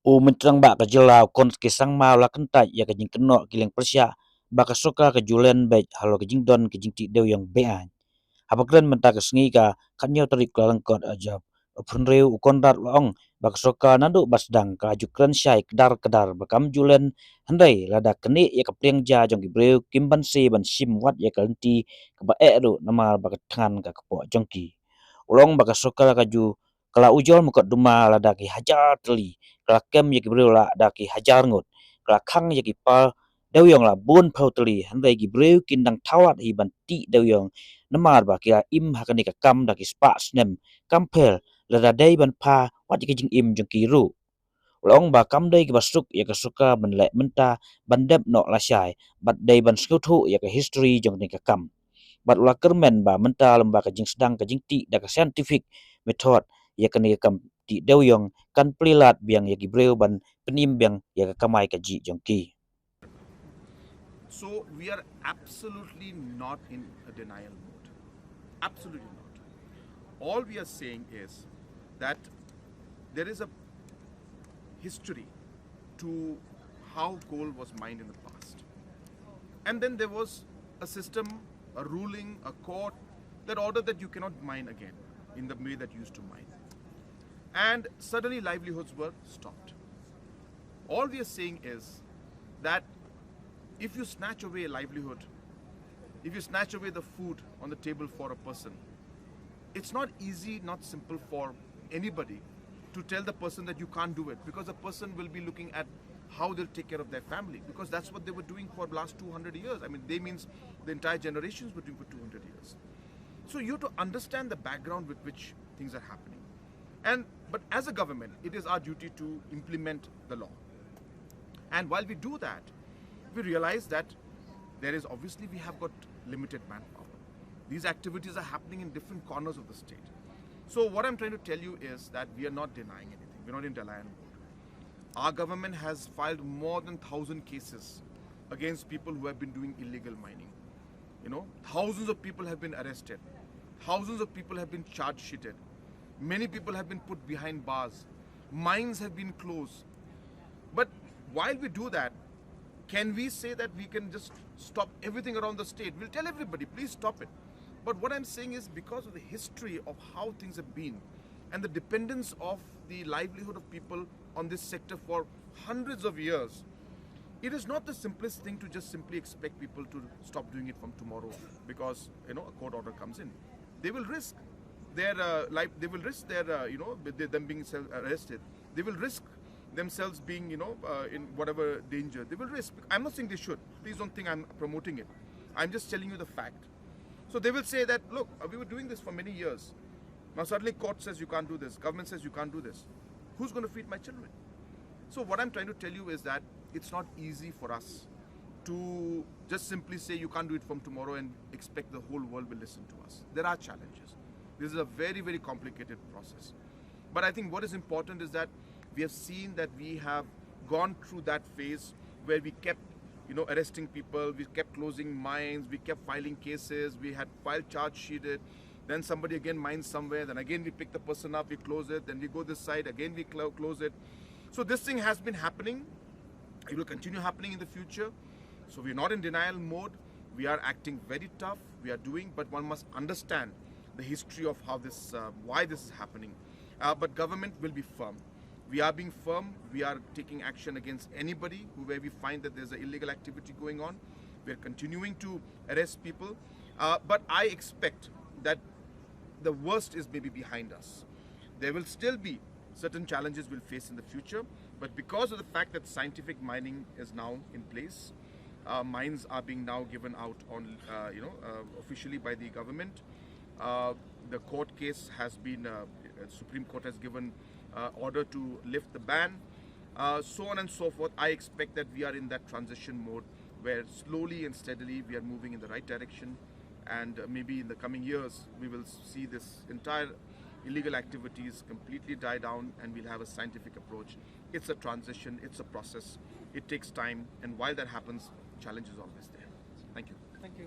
Mentrang ba ka jelau kon ke sang mau la kentai ya ka jing keno kileng persya ba ka soka ka julen Beit halo ka jing don ka jing ti Dewiong bean habakren menta ka sngi ka kanyo tarik kalang kot ajab phunreu Conrad laong ba ka soka nandu basdang ka jukren Pynshai Kdar bakam julen handai lada keni ya ka priang ja jong ki breu kimban se ban sim wat ya ka lenti ka ba ru namar ba ka than ka po jongki ulong ba ka soka ka ju kala ujol mukot duma lada ki hajar teli kala kem ye gibreu la da ki hajar ngut kala khang ye ki pa Dewiong la bun phau teli handai gibreu kindang thawat hi ban ti Dewiong namar ba ki im hakani ka kam da ki spa snem kampel la da dei ban pha wat ki jing im jong ki ru long ba kam dei ki basuk ye ka suka ban le menta ban dep no la shai bat dei ban sku thu ye ka history jong ni ka kam bat la kermen ba menta lamba ka jing sedang ka jing ti da ka scientific method ye ka ni kam ti Dewiong kan plilat biang ye gibreu ban penim biang ye ka kamai ka ji jongki. So we are absolutely not in a denial mode. Absolutely not. All we are saying is that there is a history to how coal was mined in the past. And then there was a system, a ruling, a court that ordered that you cannot mine again in the way that you used to mine. And suddenly livelihoods were stopped. All we are saying is that if you snatch away a livelihood, if you snatch away the food on the table for a person, it's not easy, not simple for anybody to tell the person that you can't do it, because the person will be looking at how they'll take care of their family, because that's what they were doing for the last 200 years. I mean, they means the entire generations were doing for 200 years. So you have to understand the background with which things are happening. But as a government, it is our duty to implement the law. And while we do that, we realize that there is obviously we have got limited manpower. These activities are happening in different corners of the state. So what I'm trying to tell you is that we are not denying anything. We're not in denial mode. Our government has filed more than 1,000 cases against people who have been doing illegal mining. You know, thousands of people have been arrested. Thousands of people have been charge sheeted. Many people have been put behind bars. Mines have been closed. But while we do that, can we say that we can just stop everything around the state? We'll tell everybody, please stop it. But what I'm saying is, because of the history of how things have been and the dependence of the livelihood of people on this sector for hundreds of years, it is not the simplest thing to just simply expect people to stop doing it from tomorrow because a court order comes in. They will risk their life. They will risk their them being arrested. They will risk themselves being in whatever danger. They will risk. I'm not saying they should. Please don't think I'm promoting it. I'm just telling you the fact. So they will say that, look, we were doing this for many years. Now suddenly court says you can't do this. Government says you can't do this. Who's going to feed my children? So what I'm trying to tell you is that it's not easy for us to just simply say you can't do it from tomorrow and expect the whole world will listen to us. There are challenges. This is a very, very complicated process. But I think what is important is that we have seen that we have gone through that phase where we kept arresting people, we kept closing mines, we kept filing cases, we had filed charge sheeted, then somebody again mines somewhere, then again we pick the person up, we close it, then we go this side, again we close it. So this thing has been happening, it will continue happening in the future. So we're not in denial mode, we are acting very tough, we are doing, but one must understand the history of how this, why this is happening. But government will be firm. We are being firm. We are taking action against anybody where we find that there's an illegal activity going on. We're continuing to arrest people. But I expect that the worst is maybe behind us. There will still be certain challenges we'll face in the future. But because of the fact that scientific mining is now in place, mines are being now given out on, officially by the government. The court case has been, Supreme Court has given order to lift the ban, so on and so forth. I expect that we are in that transition mode where slowly and steadily we are moving in the right direction, and maybe in the coming years we will see this entire illegal activities completely die down and we'll have a scientific approach. It's a transition, it's a process, it takes time, and while that happens, challenge is always there. Thank you.